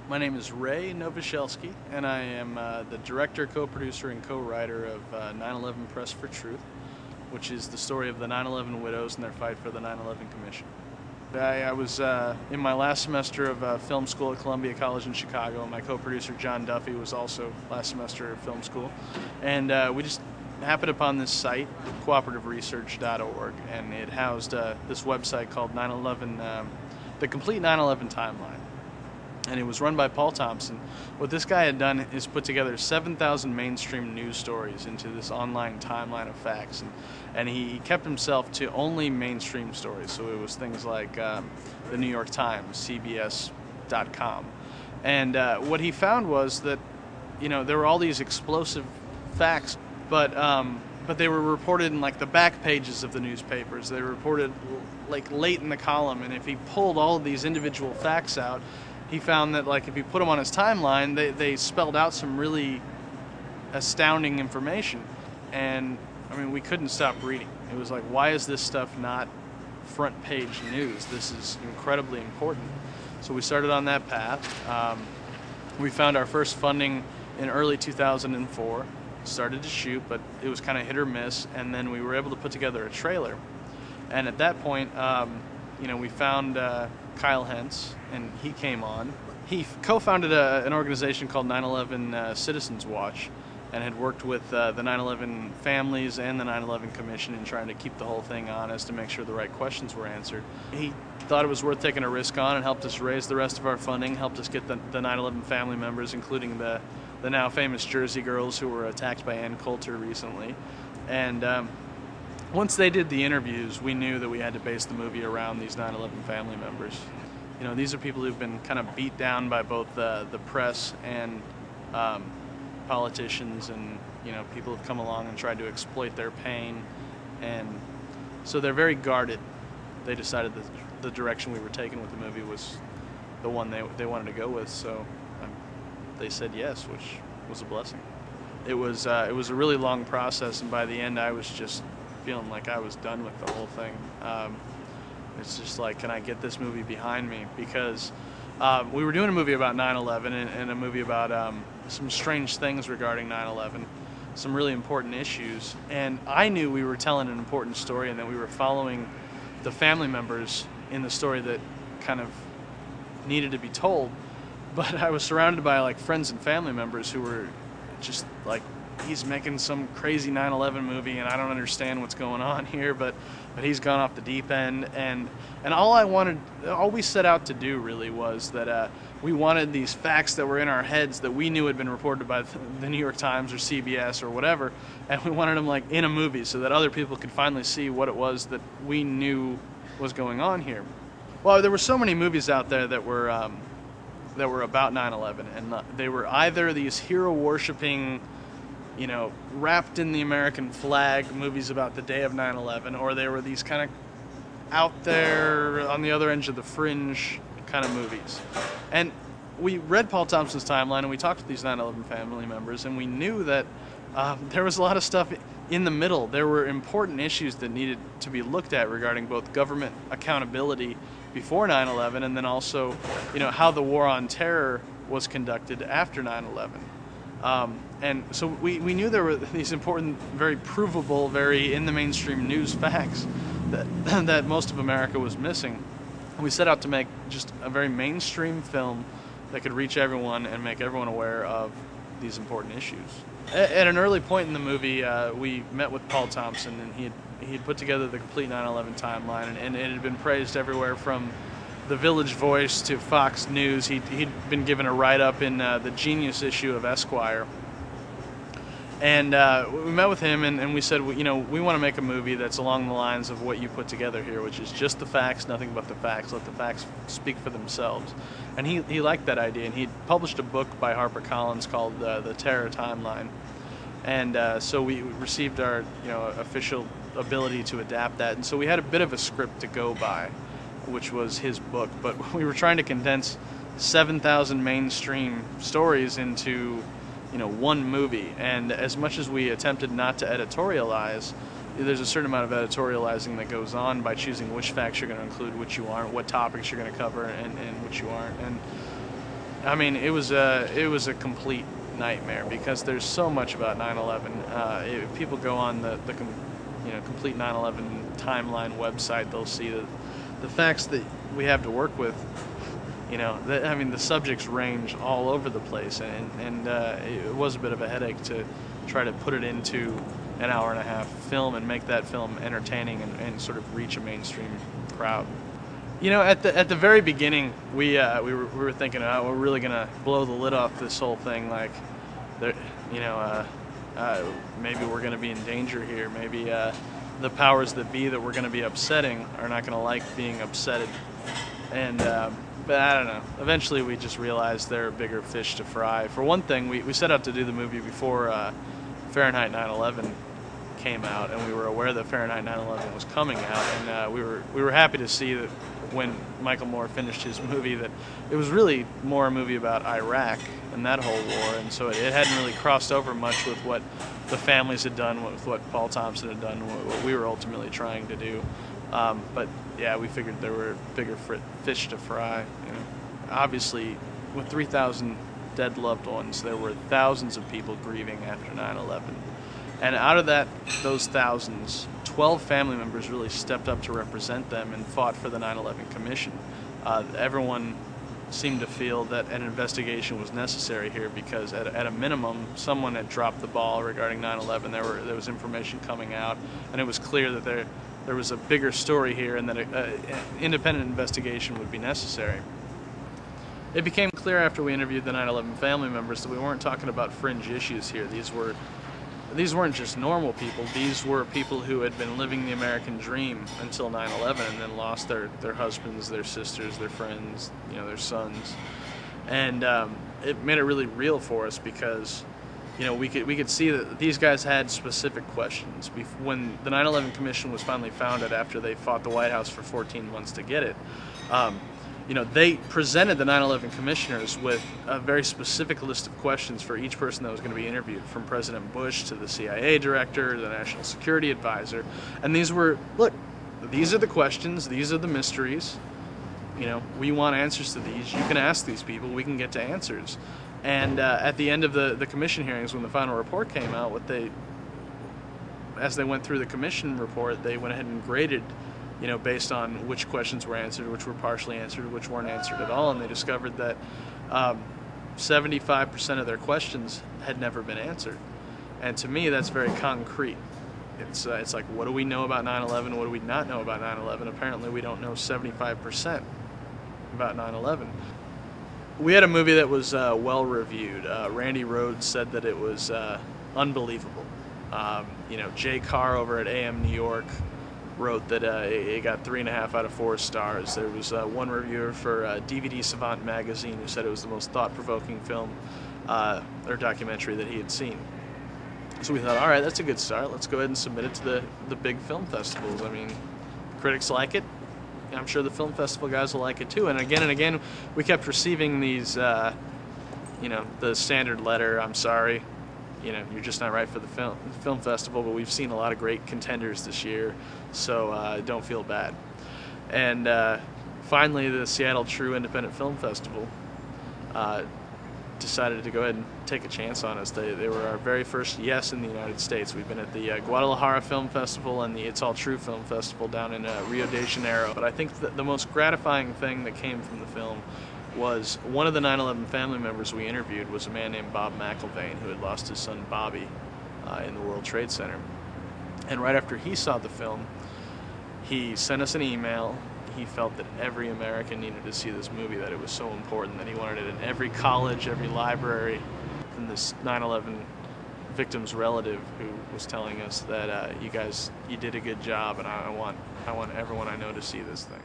My name is Ray Nowosielski, and I am the director, co-producer, and co-writer of 9/11 Press for Truth, which is the story of the 9/11 widows and their fight for the 9/11 Commission. I was in my last semester of film school at Columbia College in Chicago, and my co-producer John Duffy was also last semester of film school. And we just happened upon this site, cooperativeresearch.org, and it housed this website called 9/11, the Complete 9/11 Timeline. And it was run by Paul Thompson. What this guy had done is put together 7,000 mainstream news stories into this online timeline of facts, and he kept himself to only mainstream stories. So it was things like the New York Times, CBS.com, and what he found was that there were all these explosive facts, but they were reported in like the back pages of the newspapers. They were reported like late in the column, and if he pulled all of these individual facts out, he found that like if he put them on his timeline, they spelled out some really astounding information. And I mean, we couldn't stop reading. It was like, why is this stuff not front page news? This is incredibly important. So we started on that path. We found our first funding in early 2004, started to shoot, but it was kind of hit or miss, and then we were able to put together a trailer. And at that point, we found Kyle Hentz, and he came on. He co-founded an organization called 9/11 Citizens Watch, and had worked with the 9/11 families and the 9/11 Commission in trying to keep the whole thing honest to make sure the right questions were answered. He thought it was worth taking a risk on and helped us raise the rest of our funding, helped us get the 9/11 family members, including the now famous Jersey girls who were attacked by Ann Coulter recently. And once they did the interviews, we knew that we had to base the movie around these 9/11 family members. These are people who've been kind of beat down by both the press and politicians, and people have come along and tried to exploit their pain, and so they're very guarded. They decided that the direction we were taking with the movie was the one they wanted to go with, so they said yes, which was a blessing. It was a really long process, and by the end I was just feeling like I was done with the whole thing. It's just like, can I get this movie behind me? Because we were doing a movie about 9/11 and a movie about some strange things regarding 9/11, some really important issues, and I knew we were telling an important story and that we were following the family members in the story that kind of needed to be told, but I was surrounded by like friends and family members who were just like, he's making some crazy 9/11 movie and I don't understand what's going on here, but he's gone off the deep end, and all we set out to do really was that we wanted these facts that were in our heads that we knew had been reported by the New York Times or CBS or whatever, and we wanted them like in a movie so that other people could finally see what it was that we knew was going on here. Well, there were so many movies out there that were about 9/11, and they were either these hero-worshipping, wrapped in the American flag movies about the day of 9/11, or they were these kind of out there on the other edge of the fringe kind of movies. And we read Paul Thompson's timeline, and we talked to these 9/11 family members, and we knew that there was a lot of stuff in the middle. There were important issues that needed to be looked at regarding both government accountability before 9/11 and then also, how the war on terror was conducted after 9/11. And so we knew there were these important, very provable, very in the mainstream news facts that most of America was missing. We set out to make just a very mainstream film that could reach everyone and make everyone aware of these important issues. At an early point in the movie, we met with Paul Thompson, and he had put together the complete 9/11 timeline, and it had been praised everywhere from the Village Voice to Fox News. He'd been given a write-up in the Genius issue of Esquire. And we met with him, and we said, we want to make a movie that's along the lines of what you put together here, which is just the facts, nothing but the facts. Let the facts speak for themselves. And he liked that idea, and he published a book by HarperCollins called The Terror Timeline. And so we received our official ability to adapt that, and so we had a bit of a script to go by, which was his book, but we were trying to condense 7,000 mainstream stories into one movie, and as much as we attempted not to editorialize, there's a certain amount of editorializing that goes on by choosing which facts you're going to include, which you aren't, what topics you're going to cover, and which you aren't. And I mean, it was a complete nightmare because there's so much about 9/11. If people go on the complete 9/11 timeline website, they'll see the facts that we have to work with. I mean, the subjects range all over the place, and it was a bit of a headache to try to put it into an hour-and-a-half film and make that film entertaining and sort of reach a mainstream crowd. At the very beginning, we were thinking, oh, we're really gonna blow the lid off this whole thing. Like, maybe we're gonna be in danger here. Maybe the powers that be that we're gonna be upsetting are not gonna like being upsetted. And but I don't know. Eventually, we just realized there are bigger fish to fry. For one thing, we set out to do the movie before Fahrenheit 9/11 came out, and we were aware that Fahrenheit 9/11 was coming out, and we were happy to see that when Michael Moore finished his movie that it was really more a movie about Iraq and that whole war, and so it hadn't really crossed over much with what the families had done, with what Paul Thompson had done, what we were ultimately trying to do. But yeah, we figured there were bigger fish to fry. Obviously, with 3,000 dead loved ones, there were thousands of people grieving after 9/11. And out of those thousands, 12 family members really stepped up to represent them and fought for the 9/11 Commission. Everyone seemed to feel that an investigation was necessary here because at a minimum, someone had dropped the ball regarding 9/11. There was information coming out, and it was clear that there was a bigger story here and that an independent investigation would be necessary. It became clear after we interviewed the 9/11 family members that we weren't talking about fringe issues here. These weren't just normal people. These were people who had been living the American dream until 9/11 and then lost their husbands, their sisters, their friends, their sons. And it made it really real for us because we could see that these guys had specific questions. When the 9/11 Commission was finally founded after they fought the White House for 14 months to get it, they presented the 9/11 commissioners with a very specific list of questions for each person that was going to be interviewed, from President Bush to the CIA director, the National Security Advisor. And these are the questions, these are the mysteries. We want answers to these. You can ask these people, we can get to answers. And at the end of the commission hearings, when the final report came out, as they went through the commission report, they went ahead and graded based on which questions were answered, which were partially answered, which weren't answered at all, and they discovered that 75% of their questions had never been answered. And to me, that's very concrete. It's like, what do we know about 9/11? What do we not know about 9/11? Apparently, we don't know 75% about 9/11. We had a movie that was well reviewed. Randy Rhoads said that it was unbelievable. Jay Carr over at AM New York wrote that it got 3.5 out of 4 stars. There was one reviewer for DVD Savant magazine who said it was the most thought-provoking film or documentary that he had seen. So we thought, all right, that's a good start. Let's go ahead and submit it to the big film festivals. I mean, critics like it. I'm sure the film festival guys will like it too. And again, we kept receiving these, the standard letter, I'm sorry, you're just not right for the film festival, but we've seen a lot of great contenders this year, so don't feel bad. And finally, the Seattle True Independent Film Festival decided to go ahead and take a chance on us. They were our very first yes in the United States. We've been at the Guadalajara Film Festival and the It's All True Film Festival down in Rio de Janeiro. But I think the most gratifying thing that came from the film was one of the 9/11 family members we interviewed was a man named Bob McIlvaine, who had lost his son Bobby in the World Trade Center. And right after he saw the film, he sent us an email. He felt that every American needed to see this movie, that it was so important, that he wanted it in every college, every library. And this 9/11 victim's relative who was telling us that you guys, you did a good job, and I want everyone I know to see this thing.